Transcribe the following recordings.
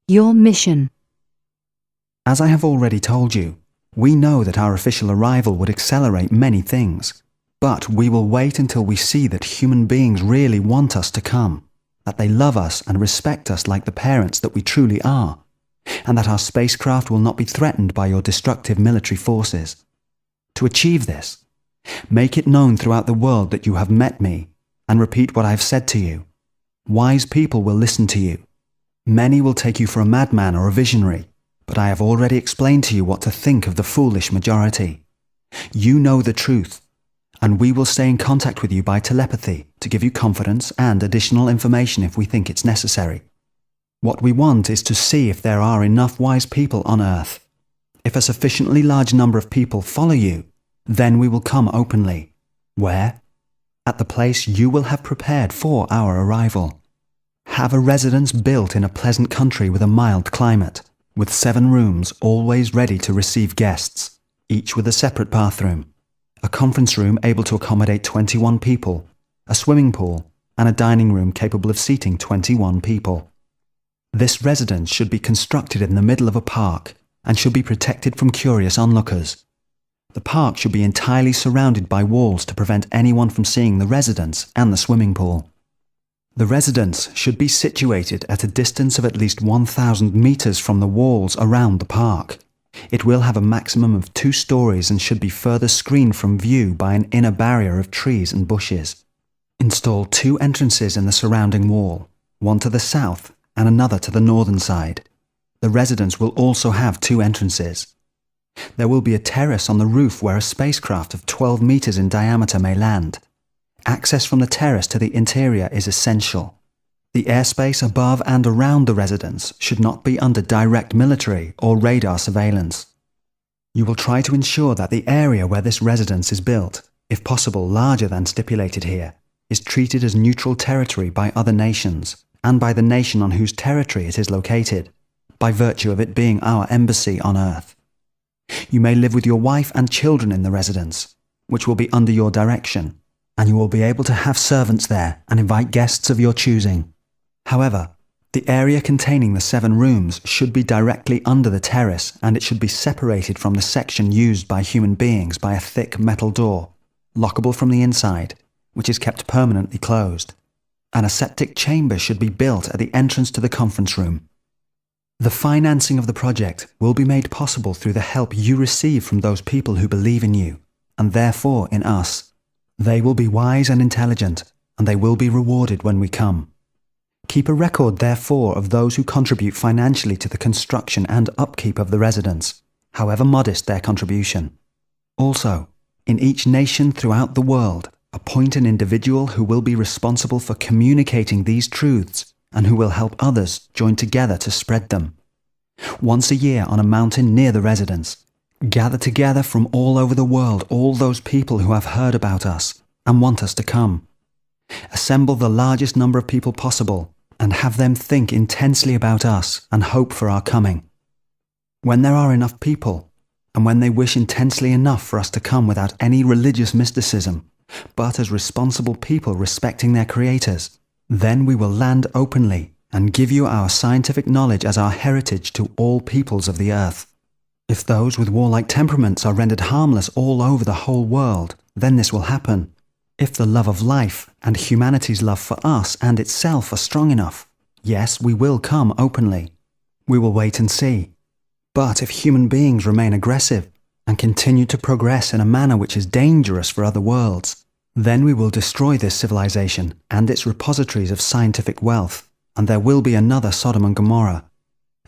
Your mission. As I have already told you, we know that our official arrival would accelerate many things, but we will wait until we see that human beings really want us to come, that they love us and respect us like the parents that we truly are, and that our spacecraft will not be threatened by your destructive military forces. To achieve this, make it known throughout the world that you have met me, and repeat what I have said to you. Wise people will listen to you. Many will take you for a madman or a visionary, but I have already explained to you what to think of the foolish majority. You know the truth, and we will stay in contact with you by telepathy to give you confidence and additional information if we think it's necessary. What we want is to see if there are enough wise people on Earth. If a sufficiently large number of people follow you, then we will come openly. Where? At the place you will have prepared for our arrival. Have a residence built in a pleasant country with a mild climate, with 7 rooms always ready to receive guests, each with a separate bathroom, a conference room able to accommodate 21 people, a swimming pool, and a dining room capable of seating 21 people. This residence should be constructed in the middle of a park and should be protected from curious onlookers. The park should be entirely surrounded by walls to prevent anyone from seeing the residence and the swimming pool. The residence should be situated at a distance of at least 1,000 meters from the walls around the park. It will have a maximum of 2 stories and should be further screened from view by an inner barrier of trees and bushes. Install 2 entrances in the surrounding wall, one to the south and another to the northern side. The residence will also have 2 entrances. There will be a terrace on the roof where a spacecraft of 12 meters in diameter may land. Access from the terrace to the interior is essential. The airspace above and around the residence should not be under direct military or radar surveillance. You will try to ensure that the area where this residence is built, if possible larger than stipulated here, is treated as neutral territory by other nations and by the nation on whose territory it is located, by virtue of it being our embassy on Earth. You may live with your wife and children in the residence, which will be under your direction, and you will be able to have servants there and invite guests of your choosing. However, the area containing the 7 rooms should be directly under the terrace, and it should be separated from the section used by human beings by a thick metal door, lockable from the inside, which is kept permanently closed. An aseptic chamber should be built at the entrance to the conference room. The financing of the project will be made possible through the help you receive from those people who believe in you, and therefore in us. They will be wise and intelligent, and they will be rewarded when we come. Keep a record, therefore, of those who contribute financially to the construction and upkeep of the residence, however modest their contribution. Also, in each nation throughout the world, appoint an individual who will be responsible for communicating these truths and who will help others join together to spread them. Once a year on a mountain near the residence, gather together from all over the world all those people who have heard about us and want us to come. Assemble the largest number of people possible and have them think intensely about us and hope for our coming. When there are enough people, and when they wish intensely enough for us to come without any religious mysticism, but as responsible people respecting their creators, then we will land openly and give you our scientific knowledge as our heritage to all peoples of the earth. If those with warlike temperaments are rendered harmless all over the whole world, then this will happen. If the love of life and humanity's love for us and itself are strong enough, yes, we will come openly. We will wait and see. But if human beings remain aggressive and continue to progress in a manner which is dangerous for other worlds, then we will destroy this civilization and its repositories of scientific wealth, and there will be another Sodom and Gomorrah,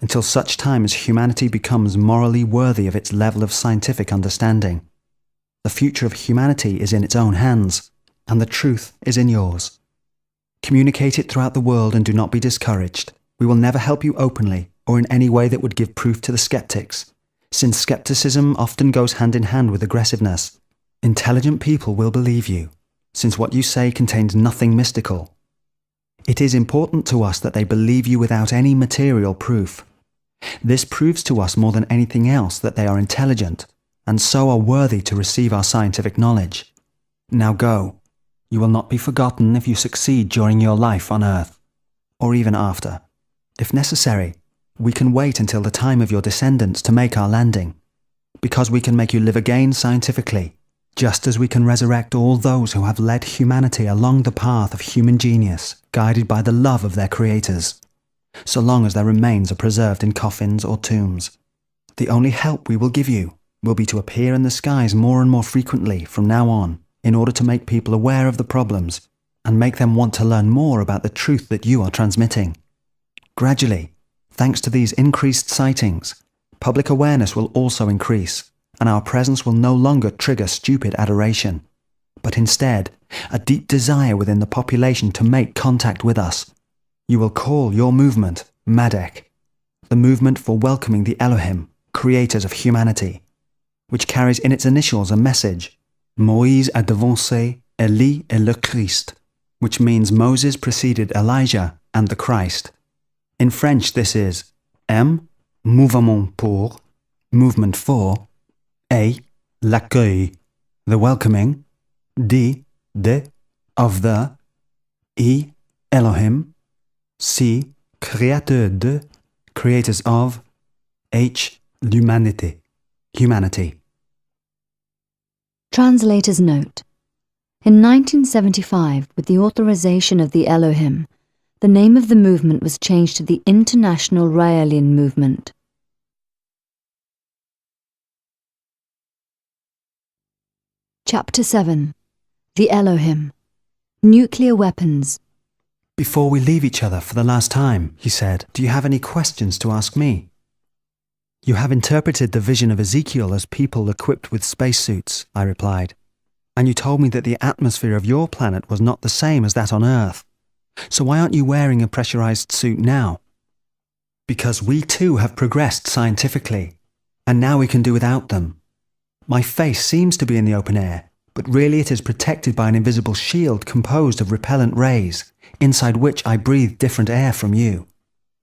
until such time as humanity becomes morally worthy of its level of scientific understanding. The future of humanity is in its own hands, and the truth is in yours. Communicate it throughout the world and do not be discouraged. We will never help you openly or in any way that would give proof to the skeptics, since skepticism often goes hand in hand with aggressiveness. Intelligent people will believe you, since what you say contains nothing mystical. It is important to us that they believe you without any material proof. This proves to us more than anything else that they are intelligent, and so are worthy to receive our scientific knowledge. Now go. You will not be forgotten if you succeed during your life on Earth, or even after. If necessary, We can wait until the time of your descendants to make our landing, because we can make you live again scientifically, just as we can resurrect all those who have led humanity along the path of human genius, guided by the love of their creators, so long as their remains are preserved in coffins or tombs. The only help we will give you will be to appear in the skies more and more frequently from now on, in order to make people aware of the problems and make them want to learn more about the truth that you are transmitting. Gradually, thanks to these increased sightings, public awareness will also increase, and our presence will no longer trigger stupid adoration, but instead a deep desire within the population to make contact with us. You will call your movement Madek, the movement for welcoming the Elohim, creators of humanity, which carries in its initials a message, Moïse a devancé Élie et le Christ, which means Moses preceded Elijah and the Christ. In French this is M, mouvement pour, movement for, A, l'accueil, the welcoming, D, de, of the, E, Elohim, C, créateur de, creators of, H, l'humanité, humanity. Translator's note. In 1975, with the authorization of the Elohim, the name of the movement was changed to the International Raelian Movement. Chapter 7. The Elohim. Nuclear weapons. Before we leave each other for the last time, he said, do you have any questions to ask me? You have interpreted the vision of Ezekiel as people equipped with spacesuits, I replied. And you told me that the atmosphere of your planet was not the same as that on Earth. So why aren't you wearing a pressurized suit now? Because we too have progressed scientifically, and now we can do without them. My face seems to be in the open air, but really it is protected by an invisible shield composed of repellent rays, inside which I breathe different air from you.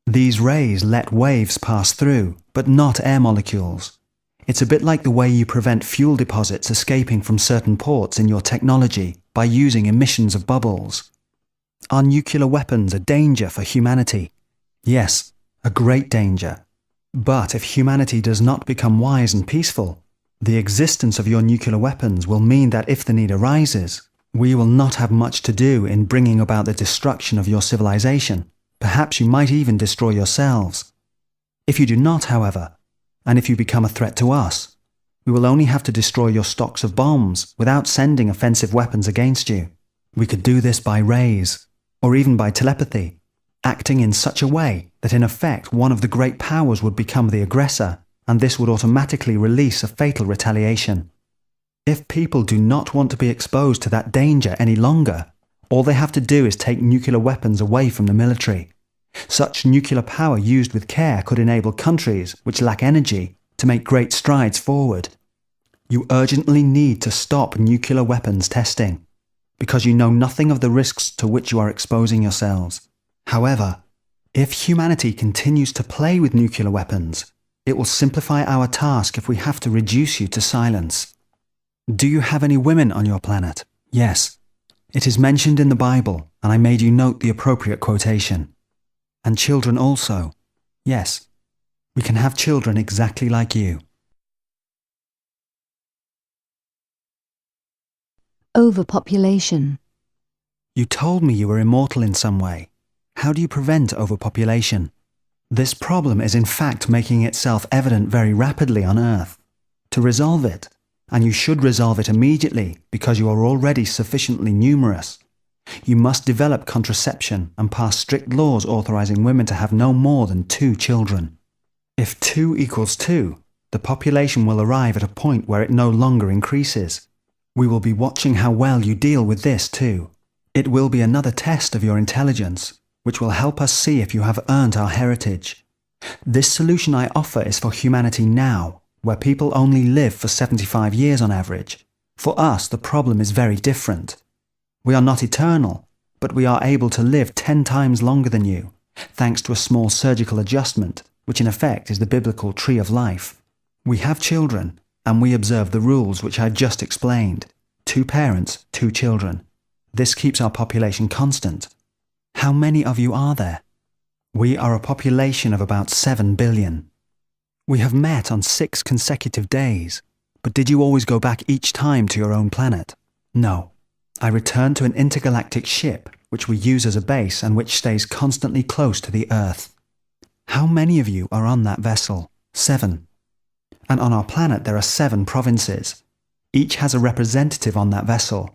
These rays let waves pass through, but not air molecules. It's a bit like the way you prevent fuel deposits escaping from certain ports in your technology by using emissions of bubbles. Are nuclear weapons a danger for humanity? Yes, a great danger. But if humanity does not become wise and peaceful, the existence of your nuclear weapons will mean that if the need arises, we will not have much to do in bringing about the destruction of your civilization. Perhaps you might even destroy yourselves. If you do not, however, and if you become a threat to us, we will only have to destroy your stocks of bombs without sending offensive weapons against you. We could do this by rays, or even by telepathy, acting in such a way that in effect one of the great powers would become the aggressor, and this would automatically release a fatal retaliation. If people do not want to be exposed to that danger any longer, all they have to do is take nuclear weapons away from the military. Such nuclear power used with care could enable countries which lack energy to make great strides forward. You urgently need to stop nuclear weapons testing, because you know nothing of the risks to which you are exposing yourselves. However, if humanity continues to play with nuclear weapons, it will simplify our task if we have to reduce you to silence. Do you have any women on your planet? Yes. It is mentioned in the Bible, and I made you note the appropriate quotation. And children also. Yes, we can have children exactly like you. Overpopulation. You told me you were immortal in some way. How do you prevent overpopulation? This problem is in fact making itself evident very rapidly on Earth. To resolve it, and you should resolve it immediately because you are already sufficiently numerous, you must develop contraception and pass strict laws authorizing women to have no more than 2 children. If 2 equals 2, the population will arrive at a point where it no longer increases. We will be watching how well you deal with this too. It will be another test of your intelligence, which will help us see if you have earned our heritage. This solution I offer is for humanity now, where people only live for 75 years on average. For us, the problem is very different. We are not eternal, but we are able to live 10 times longer than you, thanks to a small surgical adjustment, which in effect is the biblical tree of life. We have children, and we observe the rules which I've just explained. 2 parents, 2 children. This keeps our population constant. How many of you are there? We are a population of about 7 billion. We have met on 6 consecutive days, but did you always go back each time to your own planet? No. I returned to an intergalactic ship, which we use as a base and which stays constantly close to the Earth. How many of you are on that vessel? 7. And on our planet there are 7 provinces. Each has a representative on that vessel.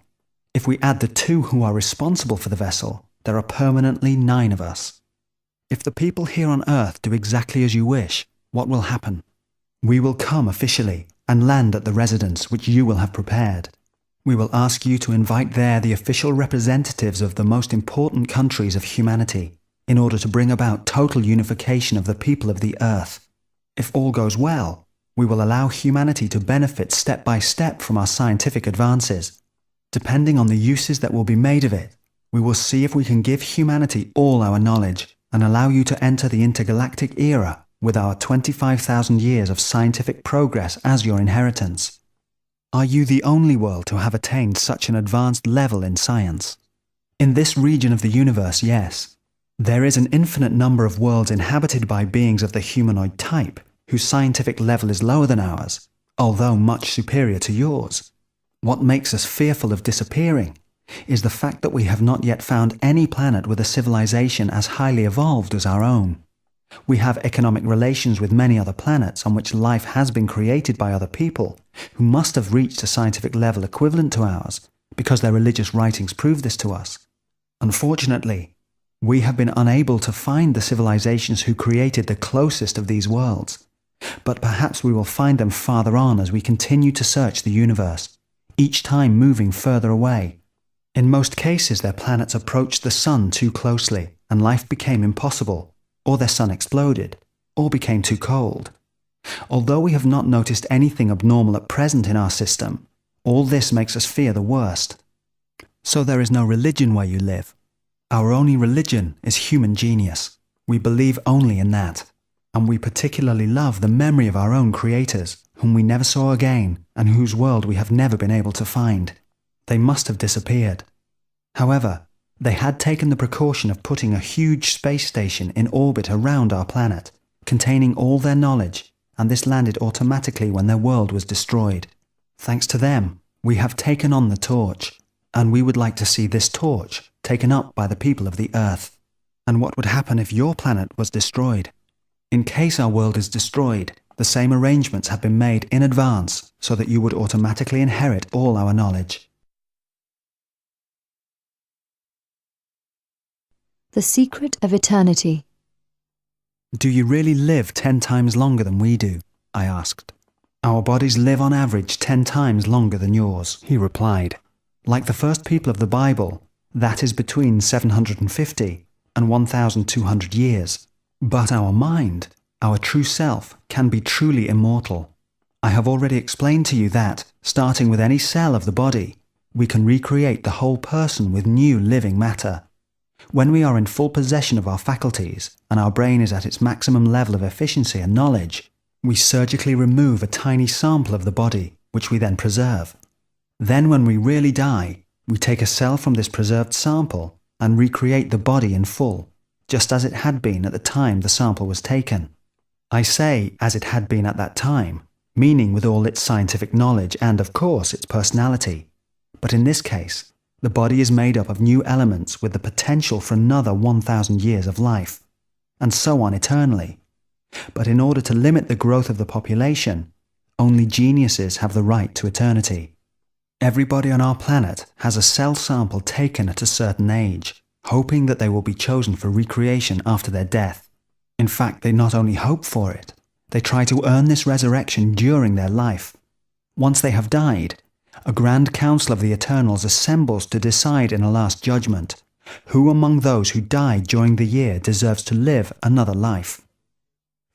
If we add the 2 who are responsible for the vessel, there are permanently 9 of us. If the people here on Earth do exactly as you wish, what will happen? We will come officially and land at the residence which you will have prepared. We will ask you to invite there the official representatives of the most important countries of humanity in order to bring about total unification of the people of the Earth. If all goes well, we will allow humanity to benefit step by step from our scientific advances. Depending on the uses that will be made of it, we will see if we can give humanity all our knowledge and allow you to enter the intergalactic era with our 25,000 years of scientific progress as your inheritance. Are you the only world to have attained such an advanced level in science? In this region of the universe, yes. There is an infinite number of worlds inhabited by beings of the humanoid type, whose scientific level is lower than ours, although much superior to yours. What makes us fearful of disappearing is the fact that we have not yet found any planet with a civilization as highly evolved as our own. We have economic relations with many other planets on which life has been created by other people who must have reached a scientific level equivalent to ours because their religious writings prove this to us. Unfortunately, we have been unable to find the civilizations who created the closest of these worlds, but perhaps we will find them farther on as we continue to search the universe, each time moving further away. In most cases, their planets approached the sun too closely and life became impossible, or their sun exploded, or became too cold. Although we have not noticed anything abnormal at present in our system, all this makes us fear the worst. So there is no religion where you live. Our only religion is human genius. We believe only in that, and we particularly love the memory of our own creators, whom we never saw again, and whose world we have never been able to find. They must have disappeared. However, they had taken the precaution of putting a huge space station in orbit around our planet, containing all their knowledge, and this landed automatically when their world was destroyed. Thanks to them, we have taken on the torch, and we would like to see this torch taken up by the people of the Earth. And what would happen if your planet was destroyed? In case our world is destroyed, the same arrangements have been made in advance so that you would automatically inherit all our knowledge. The secret of eternity. Do you really live 10 times longer than we do? I asked. Our bodies live on average 10 times longer than yours, he replied. Like the first people of the Bible, that is between 750 and 1,200 years. But our mind, our true self, can be truly immortal. I have already explained to you that, starting with any cell of the body, we can recreate the whole person with new living matter. When we are in full possession of our faculties, and our brain is at its maximum level of efficiency and knowledge, we surgically remove a tiny sample of the body, which we then preserve. Then when we really die, we take a cell from this preserved sample and recreate the body in full, just as it had been at the time the sample was taken. I say as it had been at that time, meaning with all its scientific knowledge and, of course, its personality. But in this case, the body is made up of new elements with the potential for another 1,000 years of life, and so on eternally. But in order to limit the growth of the population, only geniuses have the right to eternity. Everybody on our planet has a cell sample taken at a certain age, hoping that they will be chosen for recreation after their death. In fact, they not only hope for it, they try to earn this resurrection during their life. Once they have died, a grand council of the Eternals assembles to decide in a last judgment who among those who died during the year deserves to live another life.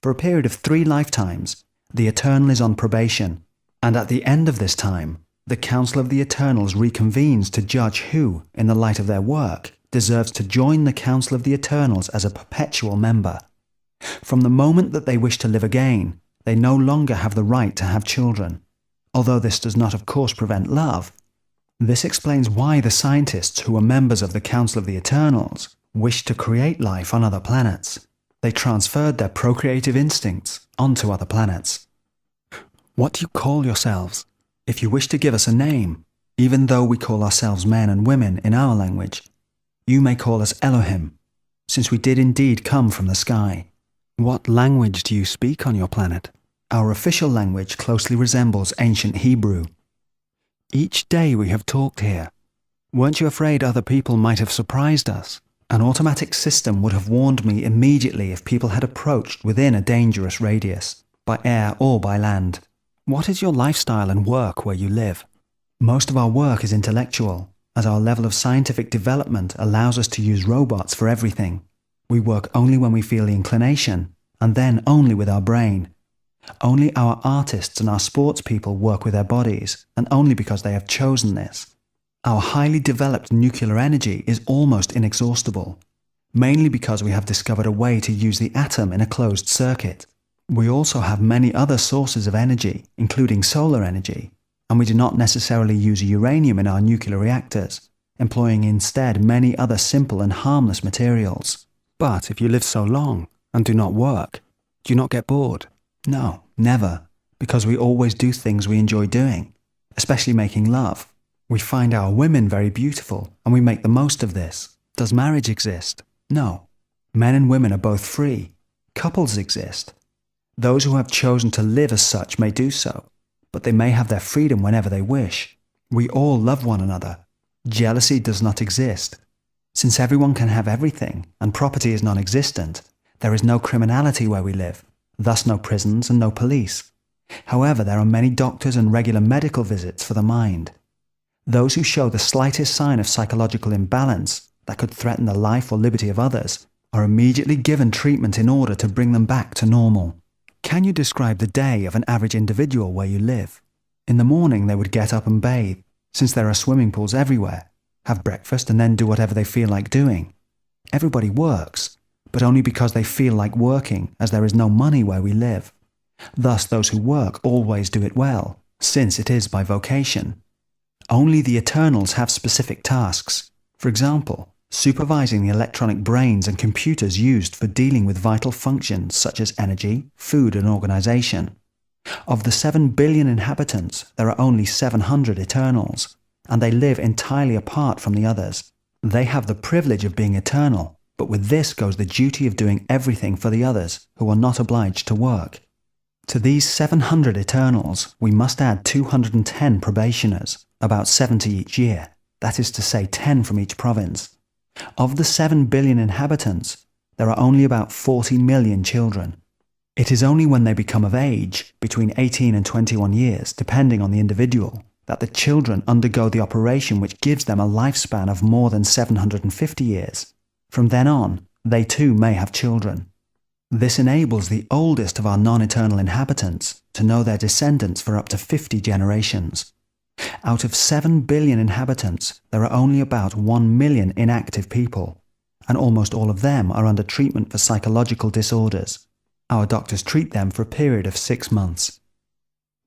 For a period of 3 lifetimes, the Eternal is on probation, and at the end of this time, the Council of the Eternals reconvenes to judge who, in the light of their work, deserves to join the Council of the Eternals as a perpetual member. From the moment that they wish to live again, they no longer have the right to have children. Although this does not of course prevent love, this explains why the scientists who are members of the Council of the Eternals wish to create life on other planets. They transferred their procreative instincts onto other planets. What do you call yourselves? If you wish to give us a name, even though we call ourselves men and women in our language, you may call us Elohim, since we did indeed come from the sky. What language do you speak on your planet? Our official language closely resembles ancient Hebrew. Each day we have talked here. Weren't you afraid other people might have surprised us? An automatic system would have warned me immediately if people had approached within a dangerous radius, by air or by land. What is your lifestyle and work where you live? Most of our work is intellectual, as our level of scientific development allows us to use robots for everything. We work only when we feel the inclination, and then only with our brain. Only our artists and our sports people work with their bodies, and only because they have chosen this. Our highly developed nuclear energy is almost inexhaustible, mainly because we have discovered a way to use the atom in a closed circuit. We also have many other sources of energy, including solar energy, and we do not necessarily use uranium in our nuclear reactors, employing instead many other simple and harmless materials. But if you live so long and do not work, do you not get bored? No, never, because we always do things we enjoy doing, especially making love. We find our women very beautiful, and we make the most of this. Does marriage exist? No. Men and women are both free. Couples exist. Those who have chosen to live as such may do so, but they may have their freedom whenever they wish. We all love one another. Jealousy does not exist. Since everyone can have everything, and property is non-existent, there is no criminality where we live, thus no prisons and no police. However, there are many doctors and regular medical visits for the mind. Those who show the slightest sign of psychological imbalance that could threaten the life or liberty of others are immediately given treatment in order to bring them back to normal. Can you describe the day of an average individual where you live? In the morning they would get up and bathe, since there are swimming pools everywhere, have breakfast and then do whatever they feel like doing. Everybody works, but only because they feel like working, as there is no money where we live. Thus those who work always do it well, since it is by vocation. Only the Eternals have specific tasks. For example, supervising the electronic brains and computers used for dealing with vital functions such as energy, food and organization. Of the 7 billion inhabitants, there are only 700 Eternals, and they live entirely apart from the others. They have the privilege of being eternal, but with this goes the duty of doing everything for the others who are not obliged to work. To these 700 Eternals, we must add 210 probationers, about 70 each year, that is to say 10 from each province. Of the 7 billion inhabitants, there are only about 40 million children. It is only when they become of age, between 18 and 21 years, depending on the individual, that the children undergo the operation which gives them a lifespan of more than 750 years. From then on, they too may have children. This enables the oldest of our non-eternal inhabitants to know their descendants for up to 50 generations. Out of 7 billion inhabitants, there are only about 1 million inactive people, and almost all of them are under treatment for psychological disorders. Our doctors treat them for a period of 6 months.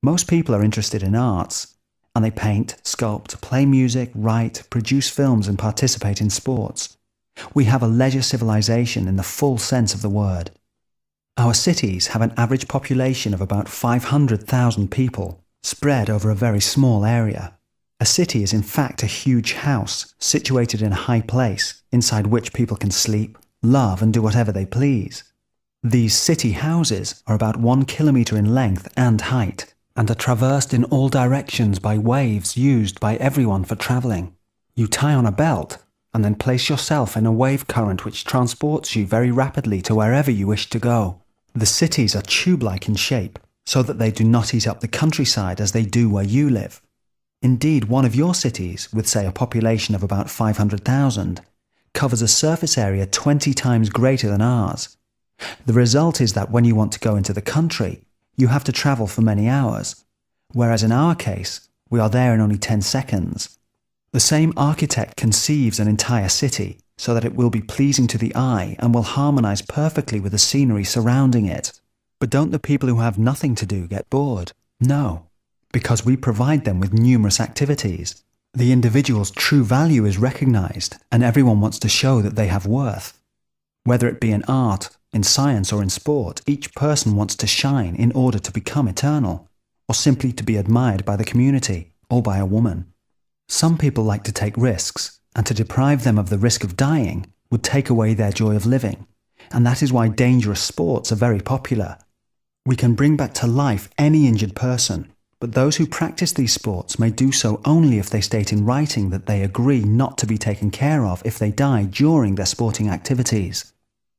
Most people are interested in arts, and they paint, sculpt, play music, write, produce films and participate in sports. We have a leisure civilization in the full sense of the word. Our cities have an average population of about 500,000 people, spread over a very small area. A city is in fact a huge house situated in a high place, inside which people can sleep, love and do whatever they please. These city houses are about 1 kilometer in length and height, and are traversed in all directions by waves used by everyone for travelling. You tie on a belt, and then place yourself in a wave current which transports you very rapidly to wherever you wish to go. The cities are tube-like in shape, so that they do not eat up the countryside as they do where you live. Indeed, one of your cities, with say a population of about 500,000, covers a surface area 20 times greater than ours. The result is that when you want to go into the country, you have to travel for many hours, whereas in our case, we are there in only 10 seconds. The same architect conceives an entire city so that it will be pleasing to the eye and will harmonize perfectly with the scenery surrounding it. But don't the people who have nothing to do get bored? No, because we provide them with numerous activities. The individual's true value is recognized, and everyone wants to show that they have worth. Whether it be in art, in science or in sport, each person wants to shine in order to become eternal, or simply to be admired by the community or by a woman. Some people like to take risks, and to deprive them of the risk of dying would take away their joy of living, and that is why dangerous sports are very popular. We can bring back to life any injured person, but those who practice these sports may do so only if they state in writing that they agree not to be taken care of if they die during their sporting activities.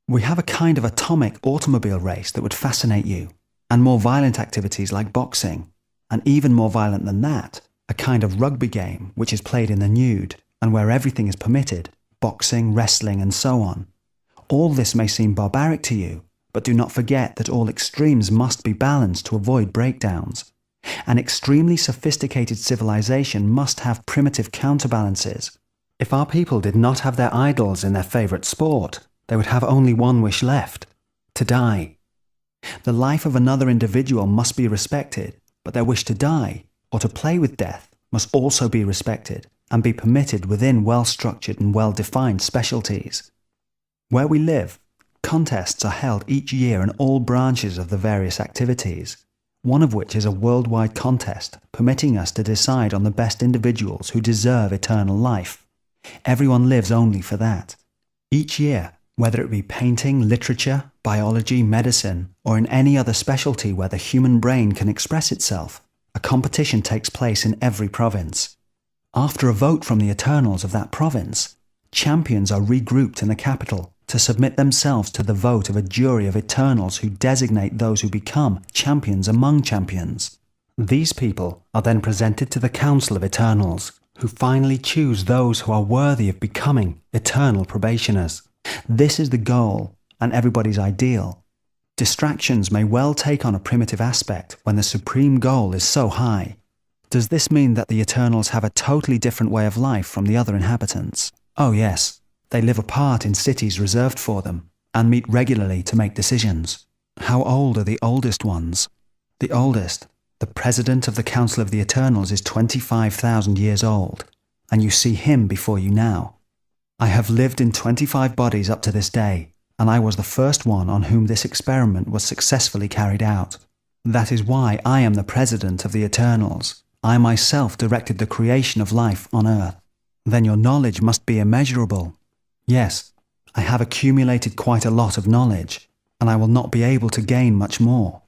We have a kind of atomic automobile race that would fascinate you, and more violent activities like boxing, and even more violent than that, a kind of rugby game which is played in the nude, and where everything is permitted, boxing, wrestling and so on. All this may seem barbaric to you, but do not forget that all extremes must be balanced to avoid breakdowns. An extremely sophisticated civilization must have primitive counterbalances. If our people did not have their idols in their favourite sport, they would have only one wish left: to die. The life of another individual must be respected, but their wish to die, or to play with death, must also be respected and be permitted within well-structured and well-defined specialties. Where we live, contests are held each year in all branches of the various activities, one of which is a worldwide contest permitting us to decide on the best individuals who deserve eternal life. Everyone lives only for that. Each year, whether it be painting, literature, biology, medicine, or in any other specialty where the human brain can express itself, a competition takes place in every province. After a vote from the Eternals of that province, champions are regrouped in the capital to submit themselves to the vote of a jury of Eternals who designate those who become champions among champions. These people are then presented to the Council of Eternals, who finally choose those who are worthy of becoming eternal probationers. This is the goal, and everybody's ideal. Distractions may well take on a primitive aspect when the supreme goal is so high. Does this mean that the Eternals have a totally different way of life from the other inhabitants? Oh yes, they live apart in cities reserved for them, and meet regularly to make decisions. How old are the oldest ones? The oldest, the President of the Council of the Eternals, is 25,000 years old, and you see him before you now. I have lived in 25 bodies up to this day, and I was the first one on whom this experiment was successfully carried out. That is why I am the President of the Eternals. I myself directed the creation of life on Earth. Then your knowledge must be immeasurable. Yes, I have accumulated quite a lot of knowledge, and I will not be able to gain much more.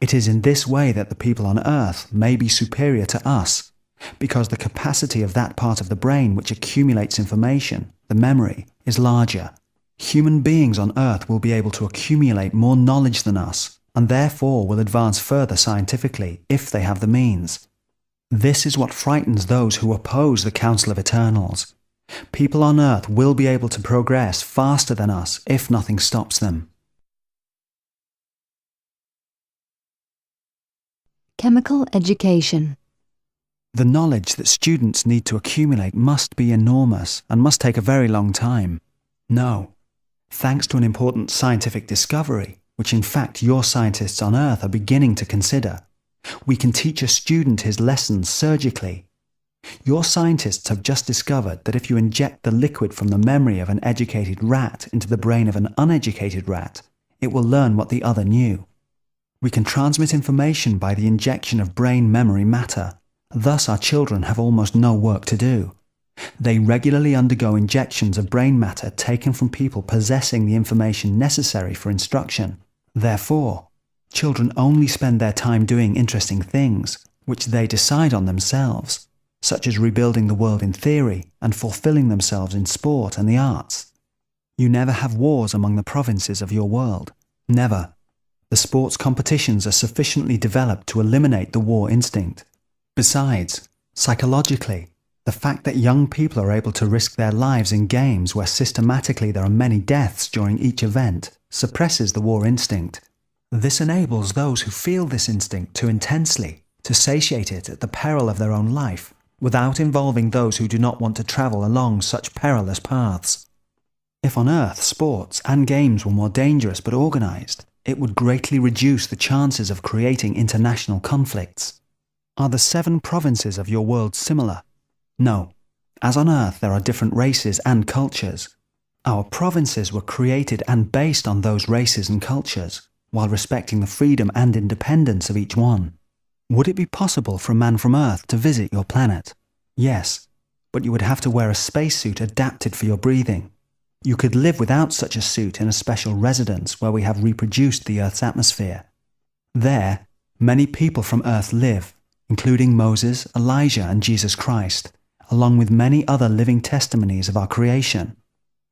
It is in this way that the people on Earth may be superior to us, because the capacity of that part of the brain which accumulates information, the memory, is larger. Human beings on Earth will be able to accumulate more knowledge than us, and therefore will advance further scientifically if they have the means. This is what frightens those who oppose the Council of Eternals. People on Earth will be able to progress faster than us if nothing stops them. Chemical education. The knowledge that students need to accumulate must be enormous and must take a very long time. No. Thanks to an important scientific discovery, which in fact your scientists on Earth are beginning to consider, we can teach a student his lessons surgically. Your scientists have just discovered that if you inject the liquid from the memory of an educated rat into the brain of an uneducated rat, it will learn what the other knew. We can transmit information by the injection of brain memory matter. Thus our children have almost no work to do. They regularly undergo injections of brain matter taken from people possessing the information necessary for instruction. Therefore, children only spend their time doing interesting things, which they decide on themselves, such as rebuilding the world in theory and fulfilling themselves in sport and the arts. You never have wars among the provinces of your world. Never. The sports competitions are sufficiently developed to eliminate the war instinct. Besides, psychologically, the fact that young people are able to risk their lives in games where systematically there are many deaths during each event suppresses the war instinct. This enables those who feel this instinct too intensely to satiate it at the peril of their own life, without involving those who do not want to travel along such perilous paths. If on Earth sports and games were more dangerous but organized, it would greatly reduce the chances of creating international conflicts. Are the 7 provinces of your world similar? No. As on Earth there are different races and cultures. Our provinces were created and based on those races and cultures, while respecting the freedom and independence of each one. Would it be possible for a man from Earth to visit your planet? Yes, but you would have to wear a spacesuit adapted for your breathing. You could live without such a suit in a special residence where we have reproduced the Earth's atmosphere. There, many people from Earth live, including Moses, Elijah, and Jesus Christ, along with many other living testimonies of our creation.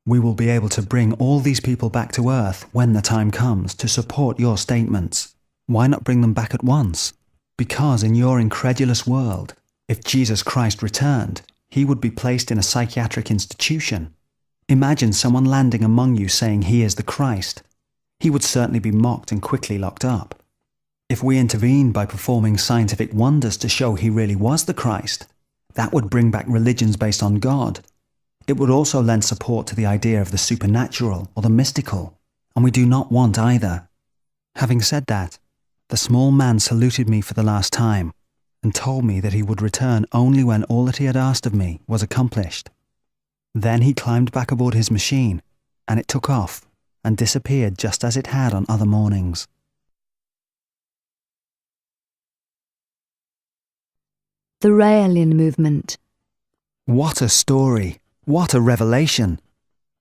We will be able to bring all these people back to Earth when the time comes to support your statements. Why not bring them back at once? Because in your incredulous world, if Jesus Christ returned, he would be placed in a psychiatric institution. Imagine someone landing among you saying he is the Christ. He would certainly be mocked and quickly locked up. If we intervened by performing scientific wonders to show he really was the Christ, that would bring back religions based on God. It would also lend support to the idea of the supernatural or the mystical, and we do not want either. Having said that, the small man saluted me for the last time and told me that he would return only when all that he had asked of me was accomplished. Then he climbed back aboard his machine, and it took off and disappeared just as it had on other mornings. The Raelian movement. What a story! What a revelation!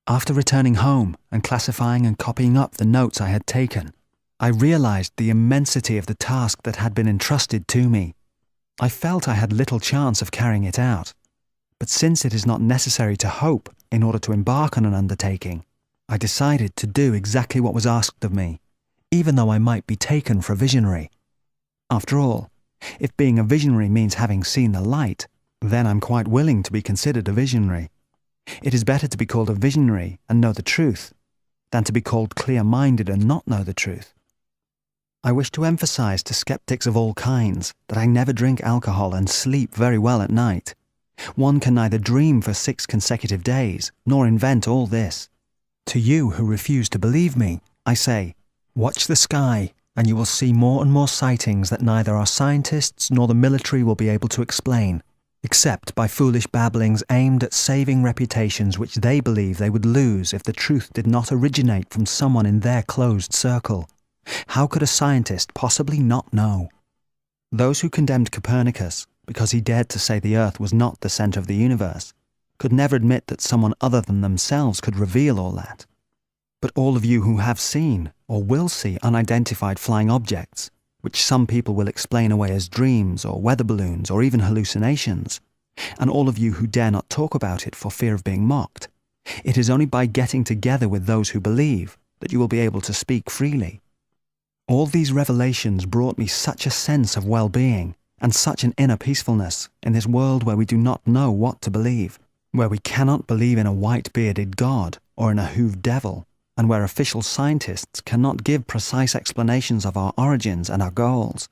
After returning home and classifying and copying up the notes I had taken, I realized the immensity of the task that had been entrusted to me. I felt I had little chance of carrying it out, but since it is not necessary to hope in order to embark on an undertaking, I decided to do exactly what was asked of me, even though I might be taken for a visionary. After all, if being a visionary means having seen the light, then I'm quite willing to be considered a visionary. It is better to be called a visionary and know the truth, than to be called clear-minded and not know the truth. I wish to emphasize to skeptics of all kinds that I never drink alcohol and sleep very well at night. One can neither dream for 6 consecutive days, nor invent all this. To you who refuse to believe me, I say, watch the sky, and you will see more and more sightings that neither our scientists nor the military will be able to explain, except by foolish babblings aimed at saving reputations which they believe they would lose if the truth did not originate from someone in their closed circle. How could a scientist possibly not know? Those who condemned Copernicus because he dared to say the Earth was not the centre of the universe could never admit that someone other than themselves could reveal all that. But all of you who have seen or will see unidentified flying objects, which some people will explain away as dreams or weather balloons or even hallucinations, and all of you who dare not talk about it for fear of being mocked, it is only by getting together with those who believe that you will be able to speak freely. All these revelations brought me such a sense of well-being and such an inner peacefulness in this world where we do not know what to believe, where we cannot believe in a white-bearded God or in a hooved devil, and where official scientists cannot give precise explanations of our origins and our goals.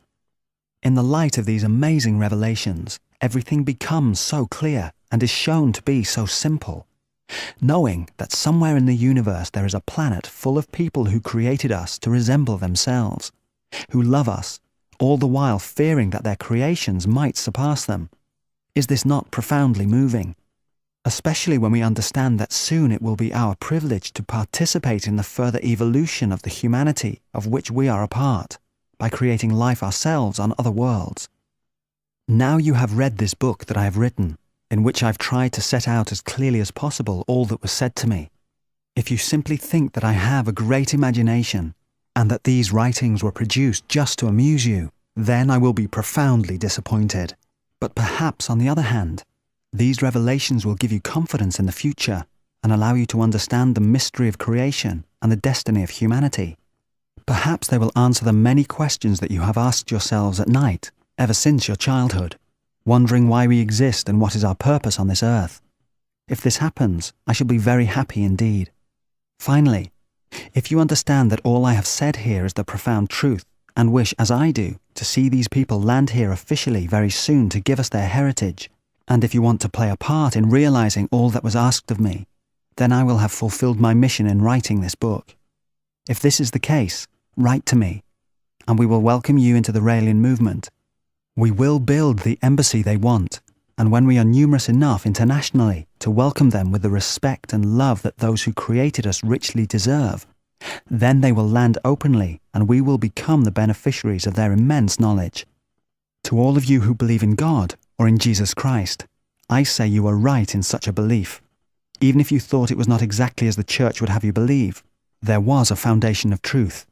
In the light of these amazing revelations, everything becomes so clear and is shown to be so simple. Knowing that somewhere in the universe there is a planet full of people who created us to resemble themselves, who love us, all the while fearing that their creations might surpass them. Is this not profoundly moving? Especially when we understand that soon it will be our privilege to participate in the further evolution of the humanity of which we are a part, by creating life ourselves on other worlds. Now you have read this book that I have written, in which I've tried to set out as clearly as possible all that was said to me. If you simply think that I have a great imagination, and that these writings were produced just to amuse you, then I will be profoundly disappointed. But perhaps, on the other hand, these revelations will give you confidence in the future and allow you to understand the mystery of creation and the destiny of humanity. Perhaps they will answer the many questions that you have asked yourselves at night, ever since your childhood, wondering why we exist and what is our purpose on this earth. If this happens, I shall be very happy indeed. Finally, if you understand that all I have said here is the profound truth, and wish, as I do, to see these people land here officially very soon to give us their heritage, and if you want to play a part in realizing all that was asked of me, then I will have fulfilled my mission in writing this book. If this is the case, write to me, and we will welcome you into the Raelian movement. We will build the embassy they want, and when we are numerous enough internationally to welcome them with the respect and love that those who created us richly deserve, then they will land openly and we will become the beneficiaries of their immense knowledge. To all of you who believe in God or in Jesus Christ, I say you are right in such a belief. Even if you thought it was not exactly as the church would have you believe, there was a foundation of truth.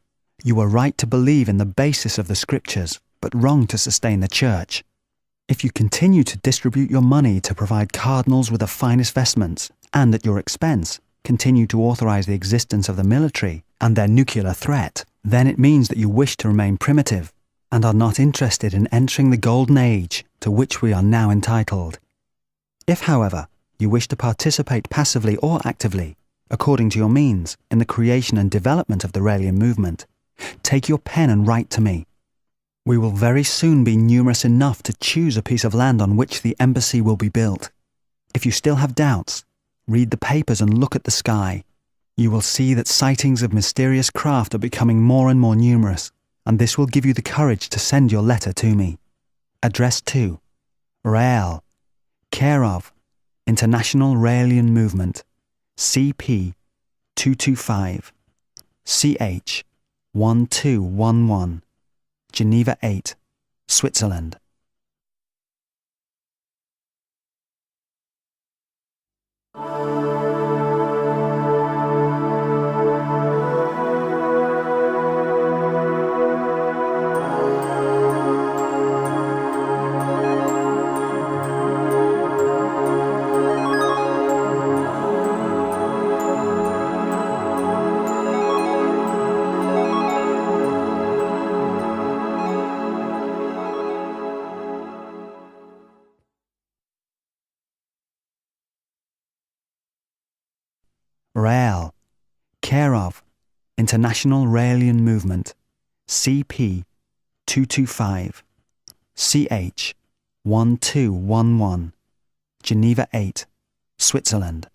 You were right to believe in the basis of the scriptures, but wrong to sustain the church. If you continue to distribute your money to provide cardinals with the finest vestments, and at your expense, continue to authorize the existence of the military and their nuclear threat, then it means that you wish to remain primitive and are not interested in entering the golden age to which we are now entitled. If, however, you wish to participate passively or actively, according to your means, in the creation and development of the Raelian movement, take your pen and write to me. We will very soon be numerous enough to choose a piece of land on which the embassy will be built. If you still have doubts, read the papers and look at the sky. You will see that sightings of mysterious craft are becoming more and more numerous, and this will give you the courage to send your letter to me. Address to Rael, care of International Raelian Movement, CP 225, CH 1211, Geneva 8, Switzerland. Rael, care of International Raelian Movement, CP 225, CH 1211, Geneva 8, Switzerland.